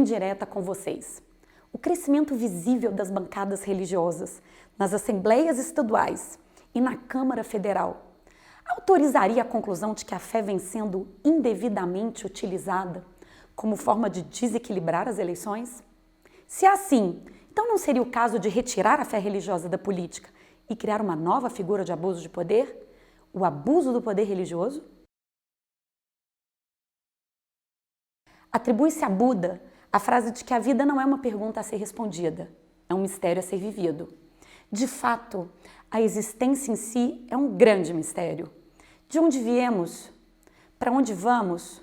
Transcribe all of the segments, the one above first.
indireta com vocês. O crescimento visível das bancadas religiosas nas assembleias estaduais e na Câmara Federal autorizaria a conclusão de que a fé vem sendo indevidamente utilizada como forma de desequilibrar as eleições? Se é assim, então não seria o caso de retirar a fé religiosa da política e criar uma nova figura de abuso de poder? O abuso do poder religioso? Atribui-se a Buda a frase de que a vida não é uma pergunta a ser respondida, é um mistério a ser vivido. De fato, a existência em si é um grande mistério. De onde viemos? Para onde vamos?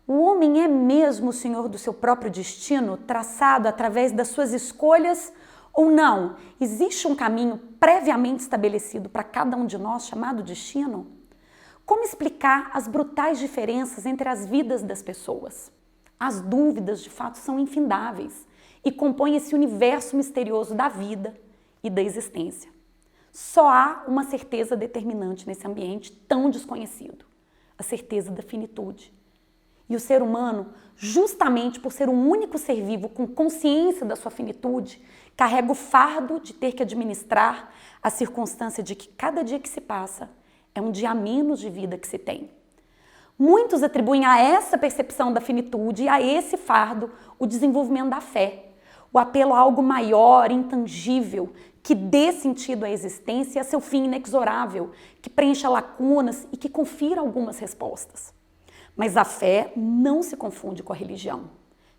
O homem é mesmo o senhor do seu próprio destino, traçado através das suas escolhas ou não? Existe um caminho previamente estabelecido para cada um de nós chamado destino? Como explicar as brutais diferenças entre as vidas das pessoas? As dúvidas, de fato, são infindáveis e compõem esse universo misterioso da vida e da existência. Só há uma certeza determinante nesse ambiente tão desconhecido, a certeza da finitude. E o ser humano, justamente por ser um único ser vivo com consciência da sua finitude, carrega o fardo de ter que administrar a circunstância de que cada dia que se passa é um dia a menos de vida que se tem. Muitos atribuem a essa percepção da finitude e a esse fardo o desenvolvimento da fé, o apelo a algo maior, intangível, que dê sentido à existência e a seu fim inexorável, que preencha lacunas e que confira algumas respostas. Mas a fé não se confunde com a religião.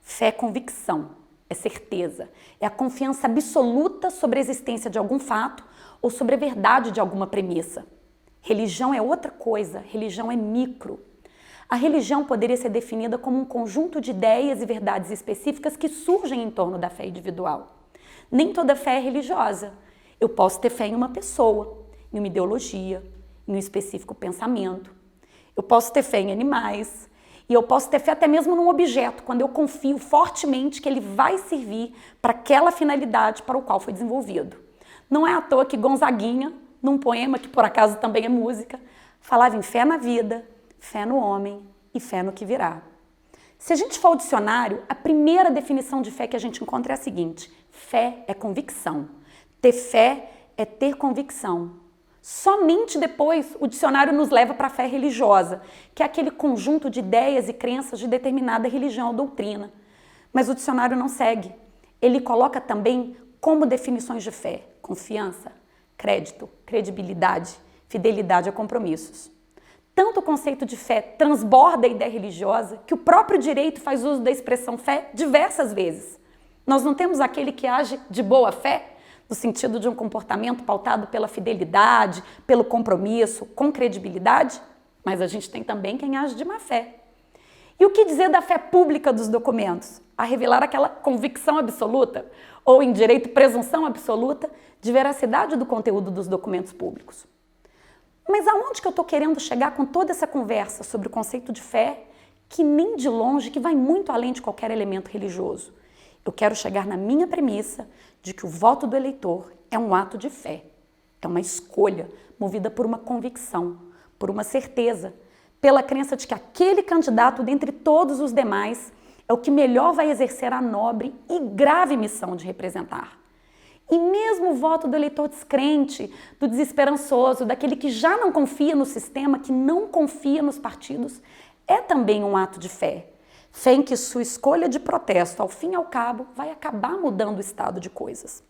Fé é convicção, é certeza, é a confiança absoluta sobre a existência de algum fato ou sobre a verdade de alguma premissa. Religião é outra coisa, religião é micro. A religião poderia ser definida como um conjunto de ideias e verdades específicas que surgem em torno da fé individual. Nem toda fé é religiosa. Eu posso ter fé em uma pessoa, em uma ideologia, em um específico pensamento. Eu posso ter fé em animais e eu posso ter fé até mesmo num objeto, quando eu confio fortemente que ele vai servir para aquela finalidade para o qual foi desenvolvido. Não é à toa que Gonzaguinha, num poema que por acaso também é música, falava em fé na vida, fé no homem e fé no que virá. Se a gente for ao dicionário, a primeira definição de fé que a gente encontra é a seguinte: fé é convicção. Ter fé é ter convicção. Somente depois o dicionário nos leva para a fé religiosa, que é aquele conjunto de ideias e crenças de determinada religião ou doutrina. Mas o dicionário não segue. Ele coloca também como definições de fé: confiança, crédito, credibilidade, fidelidade a compromissos. Tanto o conceito de fé transborda a ideia religiosa que o próprio direito faz uso da expressão fé diversas vezes. Nós não temos aquele que age de boa fé, no sentido de um comportamento pautado pela fidelidade, pelo compromisso, com credibilidade, mas a gente tem também quem age de má fé. E o que dizer da fé pública dos documentos? A revelar aquela convicção absoluta, ou em direito presunção absoluta, de veracidade do conteúdo dos documentos públicos. Mas aonde que eu estou querendo chegar com toda essa conversa sobre o conceito de fé, que nem de longe, que vai muito além de qualquer elemento religioso? Eu quero chegar na minha premissa de que o voto do eleitor é um ato de fé, é uma escolha movida por uma convicção, por uma certeza, pela crença de que aquele candidato, dentre todos os demais, é o que melhor vai exercer a nobre e grave missão de representar. E mesmo o voto do eleitor descrente, do desesperançoso, daquele que já não confia no sistema, que não confia nos partidos, é também um ato de fé. Fé em que sua escolha de protesto, ao fim e ao cabo, vai acabar mudando o estado de coisas.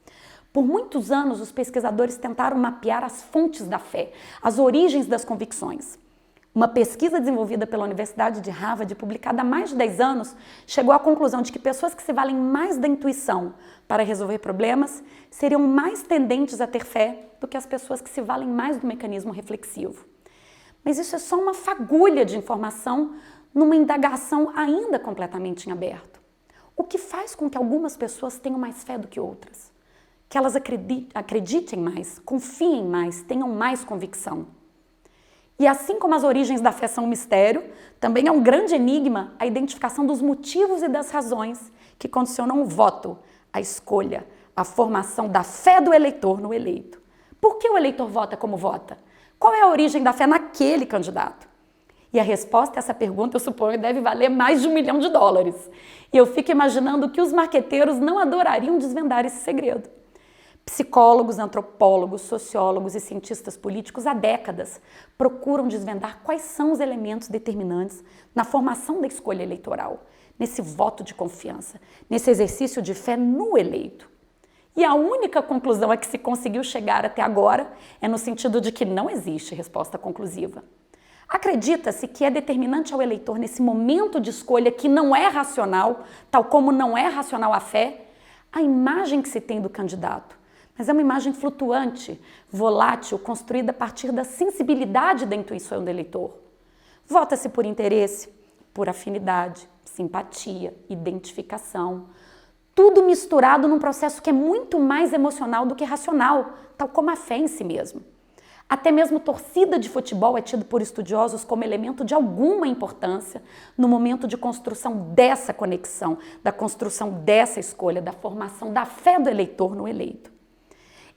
Por muitos anos, os pesquisadores tentaram mapear as fontes da fé, as origens das convicções. Uma pesquisa desenvolvida pela Universidade de Harvard, publicada há mais de 10 anos, chegou à conclusão de que pessoas que se valem mais da intuição para resolver problemas seriam mais tendentes a ter fé do que as pessoas que se valem mais do mecanismo reflexivo. Mas isso é só uma fagulha de informação numa indagação ainda completamente em aberto. O que faz com que algumas pessoas tenham mais fé do que outras? Que elas acreditem mais, confiem mais, tenham mais convicção. E assim como as origens da fé são um mistério, também é um grande enigma a identificação dos motivos e das razões que condicionam o voto, a escolha, a formação da fé do eleitor no eleito. Por que o eleitor vota como vota? Qual é a origem da fé naquele candidato? E a resposta a essa pergunta, eu suponho, deve valer mais de US$1 milhão. E eu fico imaginando que os marqueteiros não adorariam desvendar esse segredo. Psicólogos, antropólogos, sociólogos e cientistas políticos há décadas procuram desvendar quais são os elementos determinantes na formação da escolha eleitoral, nesse voto de confiança, nesse exercício de fé no eleito. E a única conclusão a que se conseguiu chegar até agora é no sentido de que não existe resposta conclusiva. Acredita-se que é determinante ao eleitor nesse momento de escolha que não é racional, tal como não é racional a fé, a imagem que se tem do candidato. Mas é uma imagem flutuante, volátil, construída a partir da sensibilidade da intuição do eleitor. Vota-se por interesse, por afinidade, simpatia, identificação. Tudo misturado num processo que é muito mais emocional do que racional, tal como a fé em si mesmo. Até mesmo torcida de futebol é tido por estudiosos como elemento de alguma importância no momento de construção dessa conexão, da construção dessa escolha, da formação da fé do eleitor no eleito.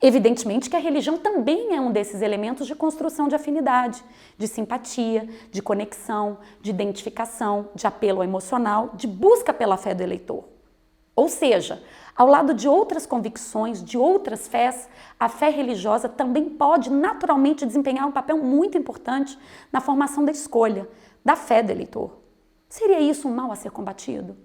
Evidentemente que a religião também é um desses elementos de construção de afinidade, de simpatia, de conexão, de identificação, de apelo emocional, de busca pela fé do eleitor. Ou seja, ao lado de outras convicções, de outras fés, a fé religiosa também pode naturalmente desempenhar um papel muito importante na formação da escolha, da fé do eleitor. Seria isso um mal a ser combatido?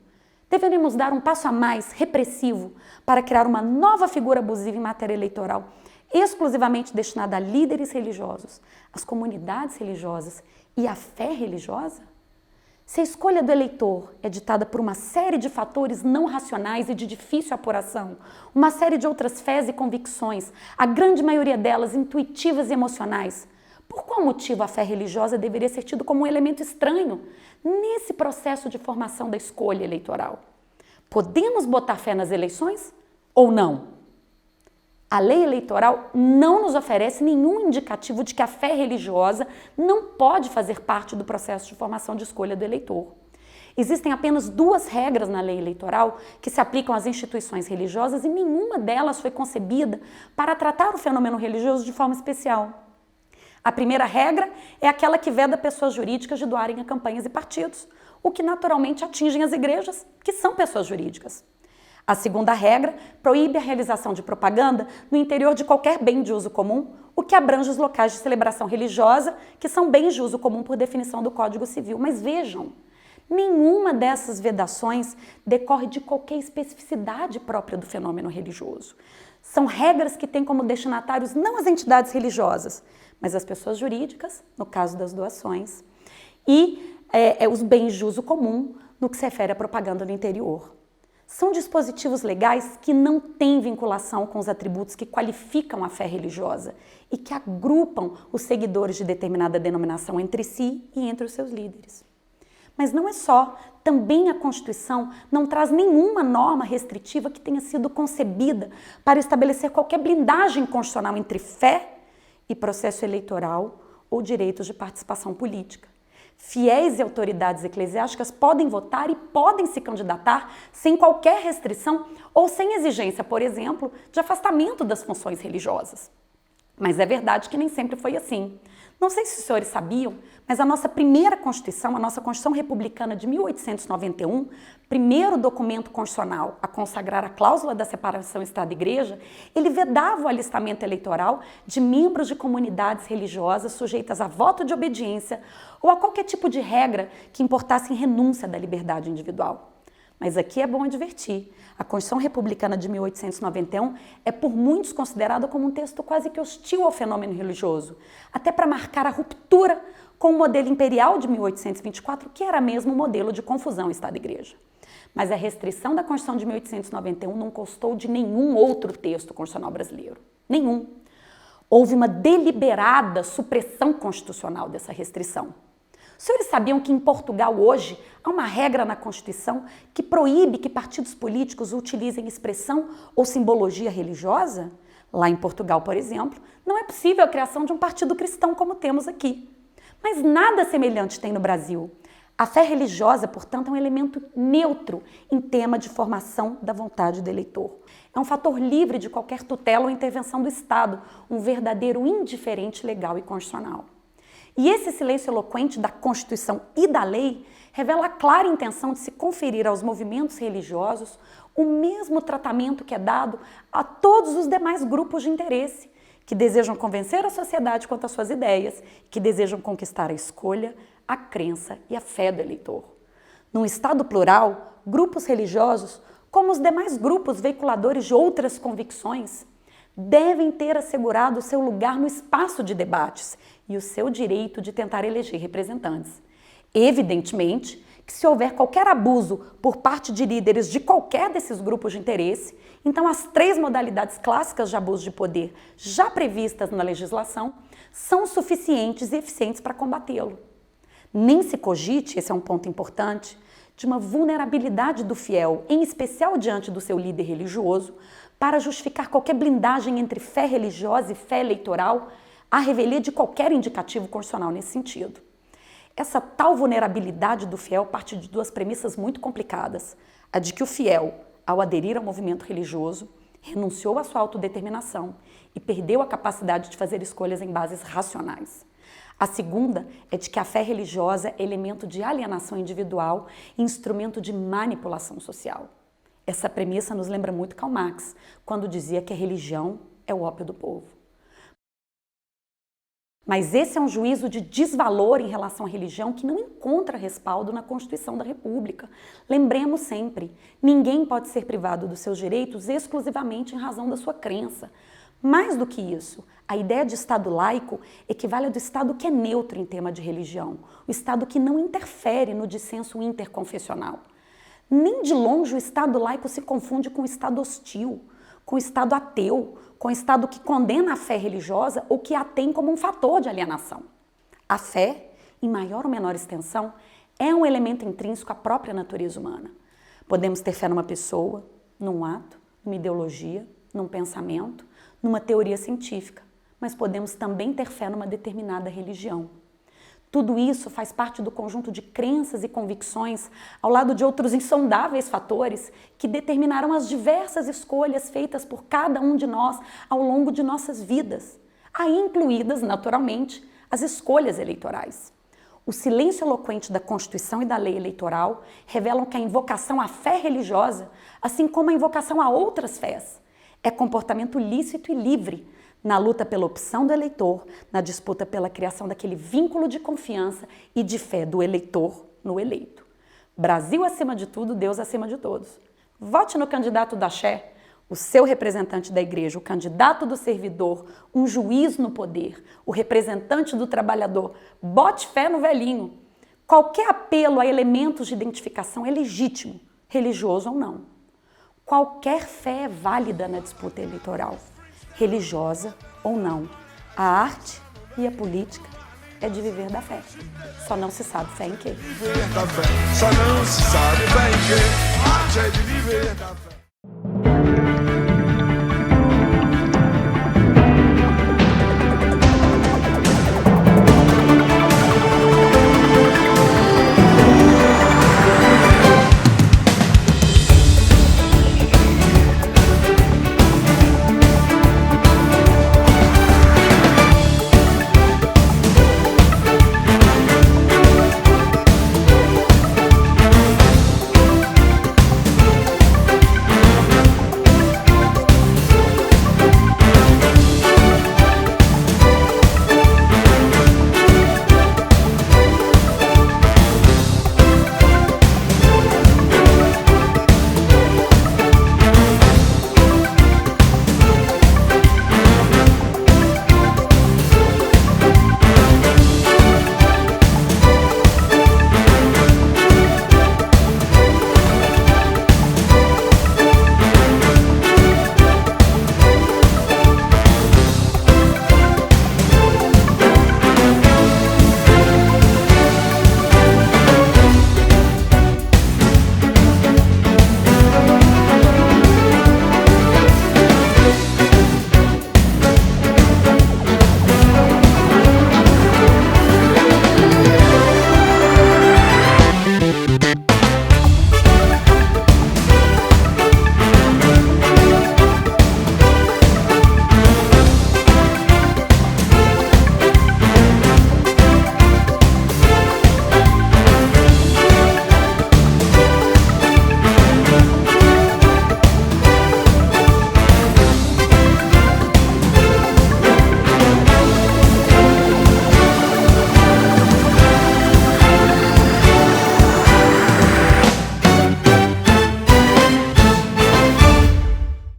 Deveríamos dar um passo a mais, repressivo, para criar uma nova figura abusiva em matéria eleitoral, exclusivamente destinada a líderes religiosos, às comunidades religiosas e à fé religiosa? Se a escolha do eleitor é ditada por uma série de fatores não racionais e de difícil apuração, uma série de outras fés e convicções, a grande maioria delas intuitivas e emocionais, por qual motivo a fé religiosa deveria ser tida como um elemento estranho nesse processo de formação da escolha eleitoral? Podemos botar fé nas eleições ou não? A lei eleitoral não nos oferece nenhum indicativo de que a fé religiosa não pode fazer parte do processo de formação de escolha do eleitor. Existem apenas 2 regras na lei eleitoral que se aplicam às instituições religiosas e nenhuma delas foi concebida para tratar o fenômeno religioso de forma especial. A primeira regra é aquela que veda pessoas jurídicas de doarem a campanhas e partidos, o que naturalmente atingem as igrejas, que são pessoas jurídicas. A segunda regra proíbe a realização de propaganda no interior de qualquer bem de uso comum, o que abrange os locais de celebração religiosa, que são bens de uso comum por definição do Código Civil. Mas vejam, nenhuma dessas vedações decorre de qualquer especificidade própria do fenômeno religioso. São regras que têm como destinatários não as entidades religiosas, mas as pessoas jurídicas, no caso das doações, e os bens de uso comum, no que se refere à propaganda no interior. São dispositivos legais que não têm vinculação com os atributos que qualificam a fé religiosa e que agrupam os seguidores de determinada denominação entre si e entre os seus líderes. Mas não é só, também a Constituição não traz nenhuma norma restritiva que tenha sido concebida para estabelecer qualquer blindagem constitucional entre fé e processo eleitoral ou direitos de participação política. Fiéis e autoridades eclesiásticas podem votar e podem se candidatar sem qualquer restrição ou sem exigência, por exemplo, de afastamento das funções religiosas. Mas é verdade que nem sempre foi assim. Não sei se os senhores sabiam, mas a nossa primeira Constituição, a nossa Constituição Republicana de 1891, primeiro documento constitucional a consagrar a cláusula da separação Estado e Igreja, ele vedava o alistamento eleitoral de membros de comunidades religiosas sujeitas a voto de obediência ou a qualquer tipo de regra que importasse em renúncia da liberdade individual. Mas aqui é bom advertir, a Constituição Republicana de 1891 é por muitos considerada como um texto quase que hostil ao fenômeno religioso, até para marcar a ruptura com o modelo imperial de 1824, que era mesmo um modelo de confusão Estado e Igreja. Mas a restrição da Constituição de 1891 não constou de nenhum outro texto constitucional brasileiro. Nenhum. Houve uma deliberada supressão constitucional dessa restrição. Os senhores sabiam que em Portugal hoje há uma regra na Constituição que proíbe que partidos políticos utilizem expressão ou simbologia religiosa? Lá em Portugal, por exemplo, não é possível a criação de um partido cristão como temos aqui. Mas nada semelhante tem no Brasil. A fé religiosa, portanto, é um elemento neutro em tema de formação da vontade do eleitor. É um fator livre de qualquer tutela ou intervenção do Estado, um verdadeiro indiferente legal e constitucional. E esse silêncio eloquente da Constituição e da lei revela a clara intenção de se conferir aos movimentos religiosos o mesmo tratamento que é dado a todos os demais grupos de interesse, que desejam convencer a sociedade quanto às suas ideias, que desejam conquistar a escolha, a crença e a fé do eleitor. Num Estado plural, grupos religiosos, como os demais grupos veiculadores de outras convicções, devem ter assegurado o seu lugar no espaço de debates e o seu direito de tentar eleger representantes. Evidentemente que se houver qualquer abuso por parte de líderes de qualquer desses grupos de interesse, então as 3 modalidades clássicas de abuso de poder já previstas na legislação são suficientes e eficientes para combatê-lo. Nem se cogite, esse é um ponto importante, de uma vulnerabilidade do fiel, em especial diante do seu líder religioso, para justificar qualquer blindagem entre fé religiosa e fé eleitoral, à revelia de qualquer indicativo constitucional nesse sentido. Essa tal vulnerabilidade do fiel parte de 2 premissas muito complicadas. A de que o fiel, ao aderir ao movimento religioso, renunciou à sua autodeterminação e perdeu a capacidade de fazer escolhas em bases racionais. A segunda é de que a fé religiosa é elemento de alienação individual e instrumento de manipulação social. Essa premissa nos lembra muito Karl Marx, quando dizia que a religião é o ópio do povo. Mas esse é um juízo de desvalor em relação à religião que não encontra respaldo na Constituição da República. Lembremos sempre, ninguém pode ser privado dos seus direitos exclusivamente em razão da sua crença. Mais do que isso, a ideia de Estado laico equivale ao do Estado que é neutro em tema de religião, o Estado que não interfere no dissenso interconfessional. Nem de longe o Estado laico se confunde com o Estado hostil, com o Estado ateu, com o Estado que condena a fé religiosa ou que a tem como um fator de alienação. A fé, em maior ou menor extensão, é um elemento intrínseco à própria natureza humana. Podemos ter fé numa pessoa, num ato, numa ideologia, num pensamento, numa teoria científica, mas podemos também ter fé numa determinada religião. Tudo isso faz parte do conjunto de crenças e convicções, ao lado de outros insondáveis fatores que determinaram as diversas escolhas feitas por cada um de nós ao longo de nossas vidas, aí incluídas, naturalmente, as escolhas eleitorais. O silêncio eloquente da Constituição e da lei eleitoral revelam que a invocação à fé religiosa, assim como a invocação a outras fés, é comportamento lícito e livre, na luta pela opção do eleitor, na disputa pela criação daquele vínculo de confiança e de fé do eleitor no eleito. Brasil acima de tudo, Deus acima de todos. Vote no candidato da Axé, o seu representante da igreja, o candidato do servidor, um juiz no poder, o representante do trabalhador. Bote fé no velhinho. Qualquer apelo a elementos de identificação é legítimo, religioso ou não. Qualquer fé é válida na disputa eleitoral, religiosa ou não. A arte e a política é de viver da fé. Só não se sabe fé em quê. Viver da fé. Só não se sabe fé em quê. Arte é de viver da fé.